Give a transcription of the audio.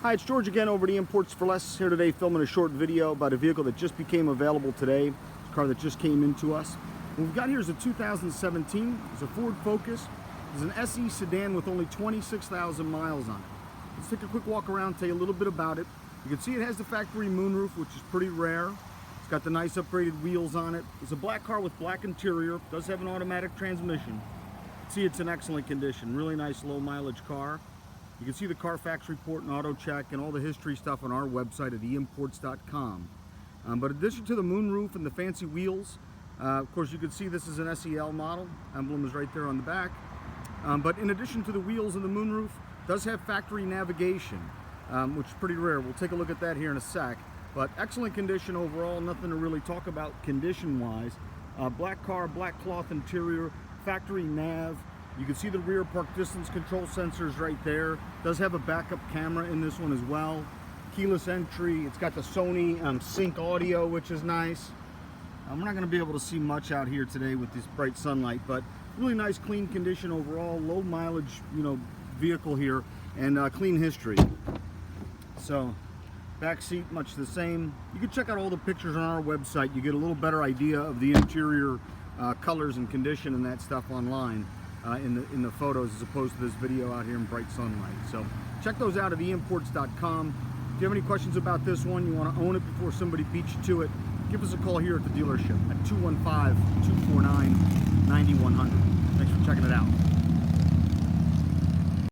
Hi, it's George again over at eimports4Less, here today filming a short video about a vehicle that just became available today. It's a car that just came into us. What we've got here is a 2017. It's a Ford Focus. It's an SE sedan with only 26,000 miles on it. Let's take a quick walk around, tell you a little bit about it. You can see it has the factory moonroof, which is pretty rare. It's got the nice upgraded wheels on it. It's a black car with black interior. It does have an automatic transmission. See, it's in excellent condition. Really nice low mileage car. You can see the Carfax report and auto check and all the history stuff on our website at eimports4Less.com. But in addition to the moonroof and the fancy wheels, of course you can see this is an SEL model. Emblem is right there on the back. But in addition to the wheels and the moonroof, it does have factory navigation, which is pretty rare. We'll take a look at that here in a sec. But excellent condition overall, nothing to really talk about condition-wise. Black car, black cloth interior, factory nav. You can see the rear park distance control sensors right there. Does have a backup camera in this one as well. Keyless entry. It's got the SONY sync audio, which is nice. We're not going to be able to see much out here today with this bright sunlight, but really nice, clean condition overall. Low mileage, vehicle here, and clean history. So, back seat much the same. You can check out all the pictures on our website. You get a little better idea of the interior colors and condition and that stuff online. In the photos as opposed to this video out here in bright sunlight. So check those out at eimports.com. If you have any questions about this one, you want to own it before somebody beats you to it, give us a call here at the dealership at 215-249-9100. Thanks for checking it out.